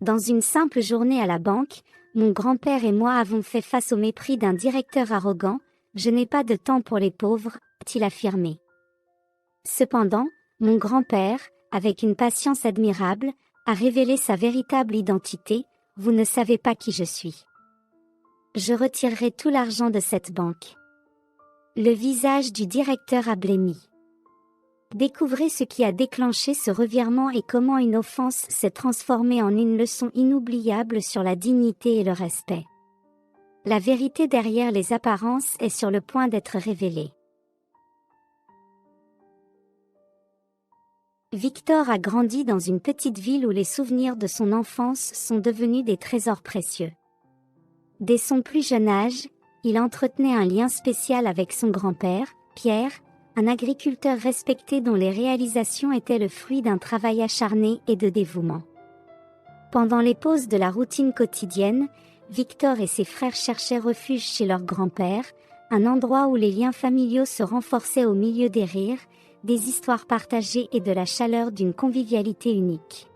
Dans une simple journée à la banque, mon grand-père et moi avons fait face au mépris d'un directeur arrogant. Je n'ai pas de temps pour les pauvres, a-t-il affirmé. Cependant, mon grand-père, avec une patience admirable, a révélé sa véritable identité. Vous ne savez pas qui je suis. Je retirerai tout l'argent de cette banque. Le visage du directeur a blêmi. Découvrez ce qui a déclenché ce revirement et comment une offense s'est transformée en une leçon inoubliable sur la dignité et le respect. La vérité derrière les apparences est sur le point d'être révélée. Victor a grandi dans une petite ville où les souvenirs de son enfance sont devenus des trésors précieux. Dès son plus jeune âge, il entretenait un lien spécial avec son grand-père, Pierre, un agriculteur respecté dont les réalisations étaient le fruit d'un travail acharné et de dévouement. Pendant les pauses de la routine quotidienne, Victor et ses frères cherchaient refuge chez leur grand-père, un endroit où les liens familiaux se renforçaient au milieu des rires, des histoires partagées et de la chaleur d'une convivialité unique.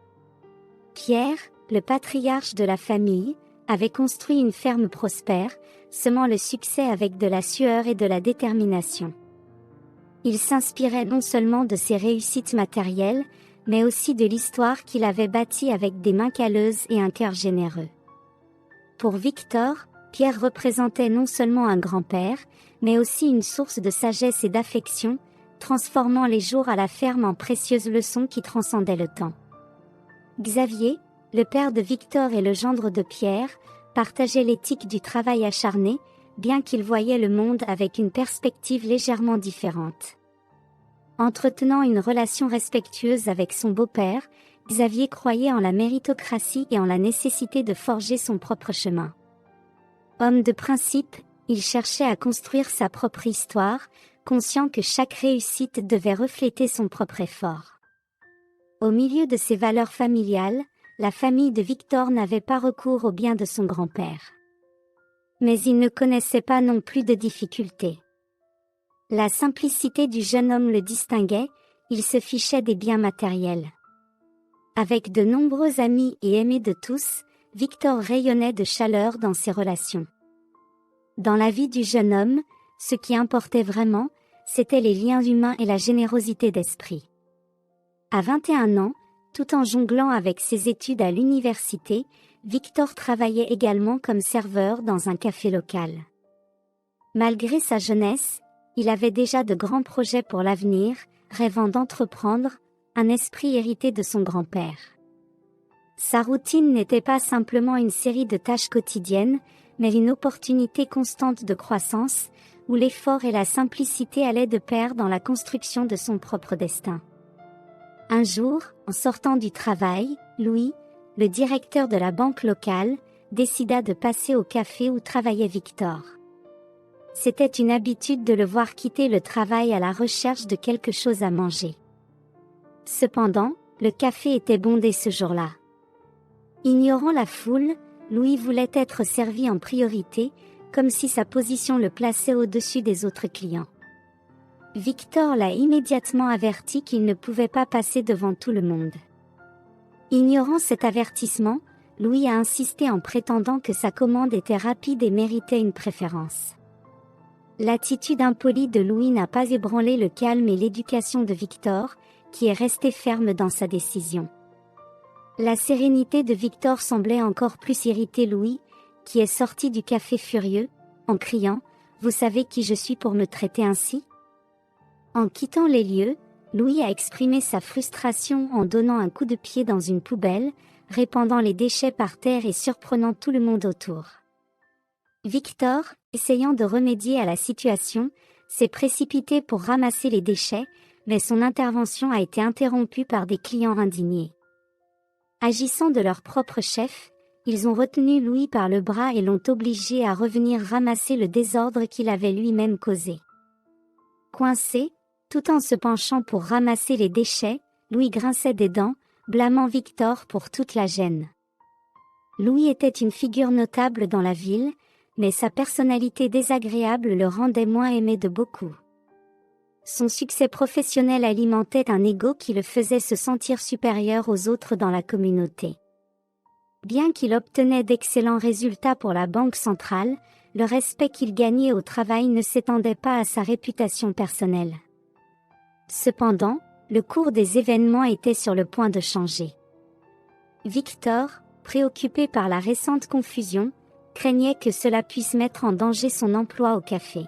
Pierre, le patriarche de la famille, avait construit une ferme prospère, semant le succès avec de la sueur et de la détermination. Il s'inspirait non seulement de ses réussites matérielles, mais aussi de l'histoire qu'il avait bâtie avec des mains calleuses et un cœur généreux. Pour Victor, Pierre représentait non seulement un grand-père, mais aussi une source de sagesse et d'affection, transformant les jours à la ferme en précieuses leçons qui transcendaient le temps. Xavier, le père de Victor et le gendre de Pierre, partageait l'éthique du travail acharné, bien qu'il voyait le monde avec une perspective légèrement différente. Entretenant une relation respectueuse avec son beau-père, Xavier croyait en la méritocratie et en la nécessité de forger son propre chemin. Homme de principe, il cherchait à construire sa propre histoire, conscient que chaque réussite devait refléter son propre effort. Au milieu de ses valeurs familiales, la famille de Victor n'avait pas recours aux biens de son grand-père. Mais il ne connaissait pas non plus de difficultés. La simplicité du jeune homme le distinguait, il se fichait des biens matériels. Avec de nombreux amis et aimé de tous, Victor rayonnait de chaleur dans ses relations. Dans la vie du jeune homme, ce qui importait vraiment, c'étaient les liens humains et la générosité d'esprit. À 21 ans, tout en jonglant avec ses études à l'université, Victor travaillait également comme serveur dans un café local. Malgré sa jeunesse, il avait déjà de grands projets pour l'avenir, rêvant d'entreprendre, un esprit hérité de son grand-père. Sa routine n'était pas simplement une série de tâches quotidiennes, mais une opportunité constante de croissance, où l'effort et la simplicité allaient de pair dans la construction de son propre destin. Un jour, en sortant du travail, Louis, le directeur de la banque locale, décida de passer au café où travaillait Victor. C'était une habitude de le voir quitter le travail à la recherche de quelque chose à manger. Cependant, le café était bondé ce jour-là. Ignorant la foule, Louis voulait être servi en priorité, comme si sa position le plaçait au-dessus des autres clients. Victor l'a immédiatement averti qu'il ne pouvait pas passer devant tout le monde. Ignorant cet avertissement, Louis a insisté en prétendant que sa commande était rapide et méritait une préférence. L'attitude impolie de Louis n'a pas ébranlé le calme et l'éducation de Victor, qui est resté ferme dans sa décision. La sérénité de Victor semblait encore plus irriter Louis, qui est sorti du café furieux, en criant « Vous savez qui je suis pour me traiter ainsi ?» En quittant les lieux, Louis a exprimé sa frustration en donnant un coup de pied dans une poubelle, répandant les déchets par terre et surprenant tout le monde autour. Victor, essayant de remédier à la situation, s'est précipité pour ramasser les déchets, mais son intervention a été interrompue par des clients indignés. Agissant de leur propre chef, ils ont retenu Louis par le bras et l'ont obligé à revenir ramasser le désordre qu'il avait lui-même causé. Coincé, tout en se penchant pour ramasser les déchets, Louis grinçait des dents, blâmant Victor pour toute la gêne. Louis était une figure notable dans la ville, mais sa personnalité désagréable le rendait moins aimé de beaucoup. Son succès professionnel alimentait un ego qui le faisait se sentir supérieur aux autres dans la communauté. Bien qu'il obtenait d'excellents résultats pour la banque centrale, le respect qu'il gagnait au travail ne s'étendait pas à sa réputation personnelle. Cependant, le cours des événements était sur le point de changer. Victor, préoccupé par la récente confusion, craignait que cela puisse mettre en danger son emploi au café.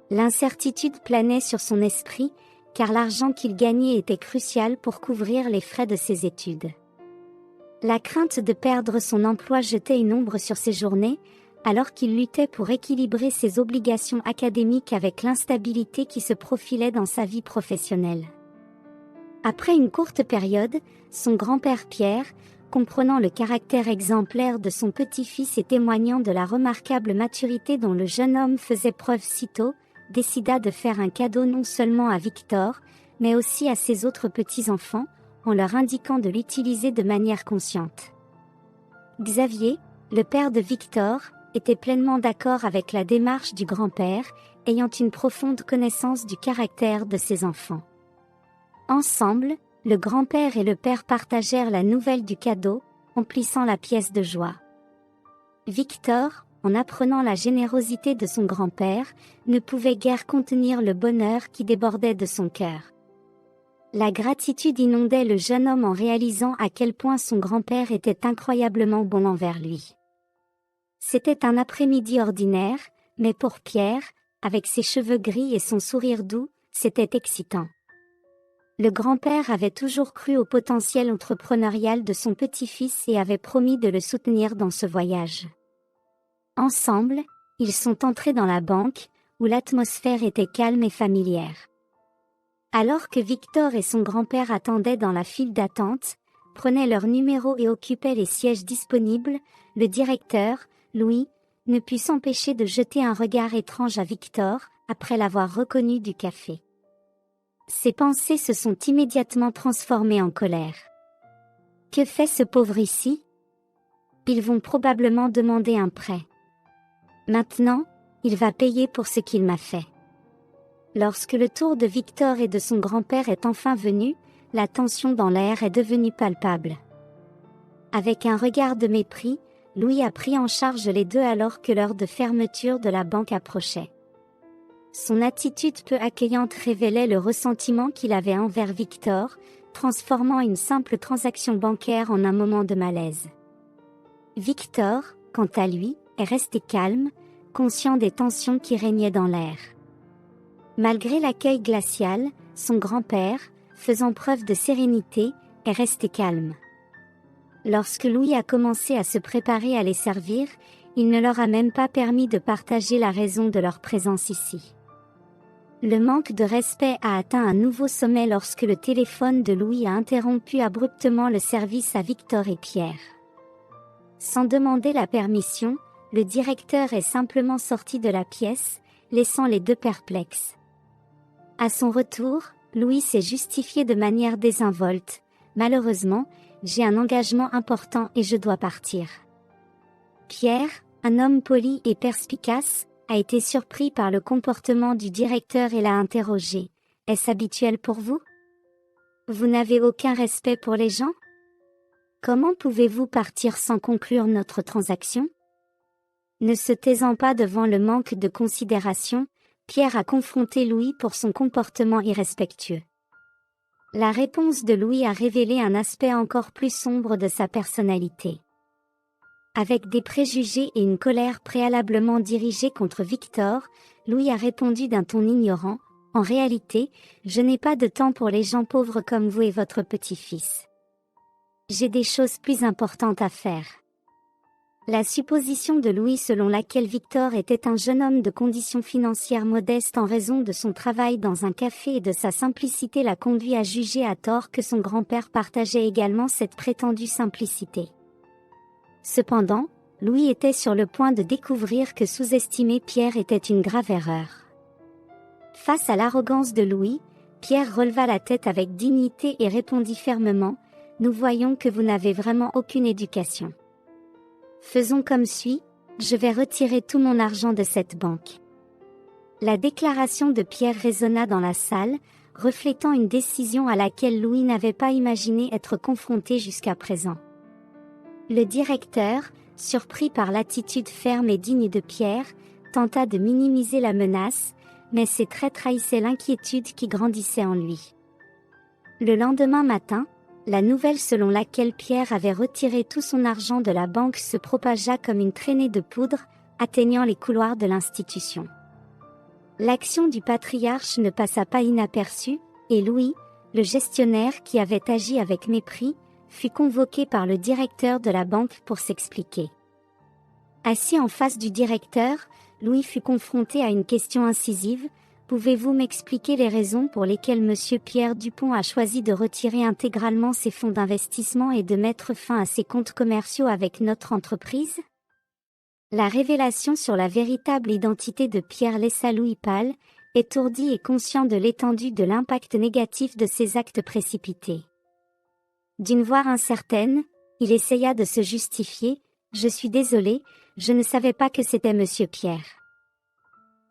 L'incertitude planait sur son esprit, car l'argent qu'il gagnait était crucial pour couvrir les frais de ses études. La crainte de perdre son emploi jetait une ombre sur ses journées, alors qu'il luttait pour équilibrer ses obligations académiques avec l'instabilité qui se profilait dans sa vie professionnelle. Après une courte période, son grand-père Pierre, comprenant le caractère exemplaire de son petit-fils et témoignant de la remarquable maturité dont le jeune homme faisait preuve si tôt, décida de faire un cadeau non seulement à Victor, mais aussi à ses autres petits-enfants, en leur indiquant de l'utiliser de manière consciente. Xavier, le père de Victor, était pleinement d'accord avec la démarche du grand-père, ayant une profonde connaissance du caractère de ses enfants. Ensemble, le grand-père et le père partagèrent la nouvelle du cadeau, emplissant la pièce de joie. Victor, en apprenant la générosité de son grand-père, ne pouvait guère contenir le bonheur qui débordait de son cœur. La gratitude inondait le jeune homme en réalisant à quel point son grand-père était incroyablement bon envers lui. C'était un après-midi ordinaire, mais pour Pierre, avec ses cheveux gris et son sourire doux, c'était excitant. Le grand-père avait toujours cru au potentiel entrepreneurial de son petit-fils et avait promis de le soutenir dans ce voyage. Ensemble, ils sont entrés dans la banque, où l'atmosphère était calme et familière. Alors que Victor et son grand-père attendaient dans la file d'attente, prenaient leur numéro et occupaient les sièges disponibles, le directeur, Louis, ne put s'empêcher de jeter un regard étrange à Victor, après l'avoir reconnu du café. Ses pensées se sont immédiatement transformées en colère. Que fait ce pauvre ici? Ils vont probablement demander un prêt. Maintenant, il va payer pour ce qu'il m'a fait. Lorsque le tour de Victor et de son grand-père est enfin venu, la tension dans l'air est devenue palpable. Avec un regard de mépris, Louis a pris en charge les deux alors que l'heure de fermeture de la banque approchait. Son attitude peu accueillante révélait le ressentiment qu'il avait envers Victor, transformant une simple transaction bancaire en un moment de malaise. Victor, quant à lui, est resté calme, conscient des tensions qui régnaient dans l'air. Malgré l'accueil glacial, son grand-père, faisant preuve de sérénité, est resté calme. Lorsque Louis a commencé à se préparer à les servir, il ne leur a même pas permis de partager la raison de leur présence ici. Le manque de respect a atteint un nouveau sommet lorsque le téléphone de Louis a interrompu abruptement le service à Victor et Pierre. Sans demander la permission, le directeur est simplement sorti de la pièce, laissant les deux perplexes. À son retour, Louis s'est justifié de manière désinvolte. Malheureusement, j'ai un engagement important et je dois partir. Pierre, un homme poli et perspicace, a été surpris par le comportement du directeur et l'a interrogé. Est-ce habituel pour vous? Vous n'avez aucun respect pour les gens? Comment pouvez-vous partir sans conclure notre transaction? Ne se taisant pas devant le manque de considération, Pierre a confronté Louis pour son comportement irrespectueux. La réponse de Louis a révélé un aspect encore plus sombre de sa personnalité. Avec des préjugés et une colère préalablement dirigée contre Victor, Louis a répondu d'un ton ignorant, « En réalité, je n'ai pas de temps pour les gens pauvres comme vous et votre petit-fils. J'ai des choses plus importantes à faire. » La supposition de Louis selon laquelle Victor était un jeune homme de conditions financières modestes en raison de son travail dans un café et de sa simplicité l'a conduit à juger à tort que son grand-père partageait également cette prétendue simplicité. Cependant, Louis était sur le point de découvrir que sous-estimer Pierre était une grave erreur. Face à l'arrogance de Louis, Pierre releva la tête avec dignité et répondit fermement, « Nous voyons que vous n'avez vraiment aucune éducation. Faisons comme suit, je vais retirer tout mon argent de cette banque. » La déclaration de Pierre résonna dans la salle, reflétant une décision à laquelle Louis n'avait pas imaginé être confronté jusqu'à présent. Le directeur, surpris par l'attitude ferme et digne de Pierre, tenta de minimiser la menace, mais ses traits trahissaient l'inquiétude qui grandissait en lui. Le lendemain matin, la nouvelle selon laquelle Pierre avait retiré tout son argent de la banque se propagea comme une traînée de poudre, atteignant les couloirs de l'institution. L'action du patriarche ne passa pas inaperçue, et Louis, le gestionnaire qui avait agi avec mépris, fut convoqué par le directeur de la banque pour s'expliquer. Assis en face du directeur, Louis fut confronté à une question incisive. « Pouvez-vous m'expliquer les raisons pour lesquelles M. Pierre Dupont a choisi de retirer intégralement ses fonds d'investissement et de mettre fin à ses comptes commerciaux avec notre entreprise ?» La révélation sur la véritable identité de Pierre laissa Louis pâle, étourdi et conscient de l'étendue de l'impact négatif de ses actes précipités. D'une voix incertaine, il essaya de se justifier. « Je suis désolé, je ne savais pas que c'était Monsieur Pierre. »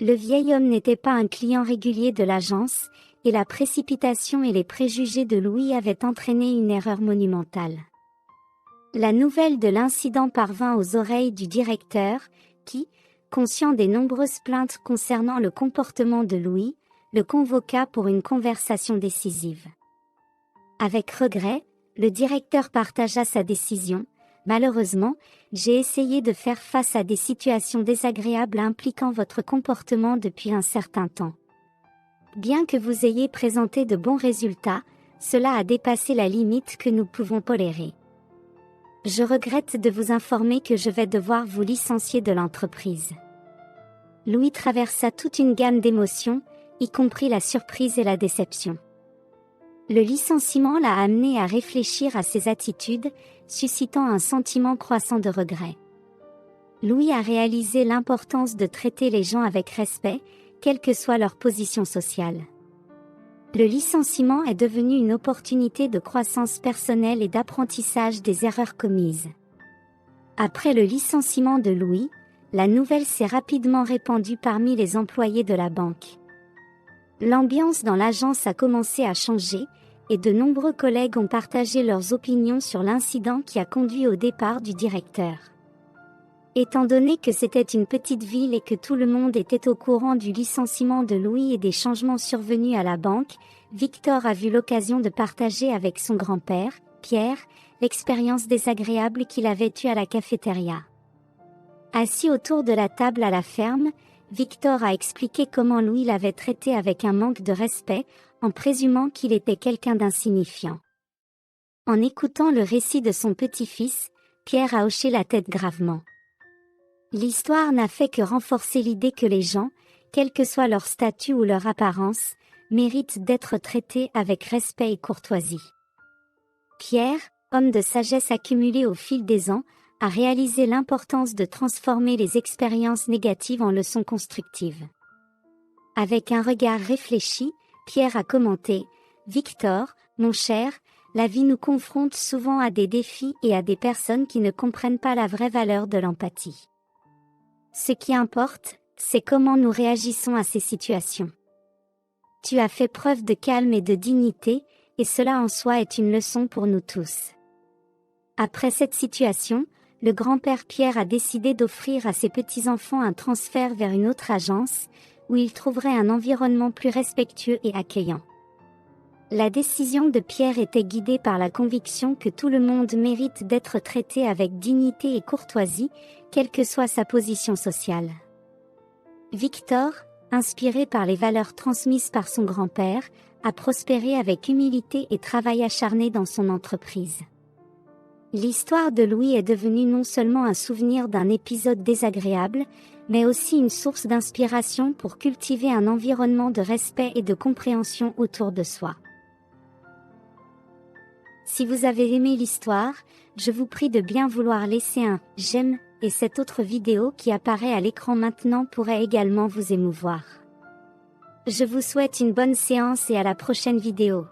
Le vieil homme n'était pas un client régulier de l'agence, et la précipitation et les préjugés de Louis avaient entraîné une erreur monumentale. La nouvelle de l'incident parvint aux oreilles du directeur, qui, conscient des nombreuses plaintes concernant le comportement de Louis, le convoqua pour une conversation décisive. Avec regret, le directeur partagea sa décision. « Malheureusement, j'ai essayé de faire face à des situations désagréables impliquant votre comportement depuis un certain temps. Bien que vous ayez présenté de bons résultats, cela a dépassé la limite que nous pouvons tolérer. Je regrette de vous informer que je vais devoir vous licencier de l'entreprise. » Louis traversa toute une gamme d'émotions, y compris la surprise et la déception. Le licenciement l'a amené à réfléchir à ses attitudes, suscitant un sentiment croissant de regret. Louis a réalisé l'importance de traiter les gens avec respect, quelle que soit leur position sociale. Le licenciement est devenu une opportunité de croissance personnelle et d'apprentissage des erreurs commises. Après le licenciement de Louis, la nouvelle s'est rapidement répandue parmi les employés de la banque. L'ambiance dans l'agence a commencé à changer, et de nombreux collègues ont partagé leurs opinions sur l'incident qui a conduit au départ du directeur. Étant donné que c'était une petite ville et que tout le monde était au courant du licenciement de Louis et des changements survenus à la banque, Victor a vu l'occasion de partager avec son grand-père, Pierre, l'expérience désagréable qu'il avait eue à la cafétéria. Assis autour de la table à la ferme, Victor a expliqué comment Louis l'avait traité avec un manque de respect, en présumant qu'il était quelqu'un d'insignifiant. En écoutant le récit de son petit-fils, Pierre a hoché la tête gravement. L'histoire n'a fait que renforcer l'idée que les gens, quel que soit leur statut ou leur apparence, méritent d'être traités avec respect et courtoisie. Pierre, homme de sagesse accumulée au fil des ans, a réalisé l'importance de transformer les expériences négatives en leçons constructives. Avec un regard réfléchi, Pierre a commenté « Victor, mon cher, la vie nous confronte souvent à des défis et à des personnes qui ne comprennent pas la vraie valeur de l'empathie. Ce qui importe, c'est comment nous réagissons à ces situations. Tu as fait preuve de calme et de dignité, et cela en soi est une leçon pour nous tous. » Après cette situation, le grand-père Pierre a décidé d'offrir à ses petits-enfants un transfert vers une autre agence, où ils trouveraient un environnement plus respectueux et accueillant. La décision de Pierre était guidée par la conviction que tout le monde mérite d'être traité avec dignité et courtoisie, quelle que soit sa position sociale. Victor, inspiré par les valeurs transmises par son grand-père, a prospéré avec humilité et travail acharné dans son entreprise. L'histoire de Louis est devenue non seulement un souvenir d'un épisode désagréable, mais aussi une source d'inspiration pour cultiver un environnement de respect et de compréhension autour de soi. Si vous avez aimé l'histoire, je vous prie de bien vouloir laisser un « j'aime » et cette autre vidéo qui apparaît à l'écran maintenant pourrait également vous émouvoir. Je vous souhaite une bonne séance et à la prochaine vidéo.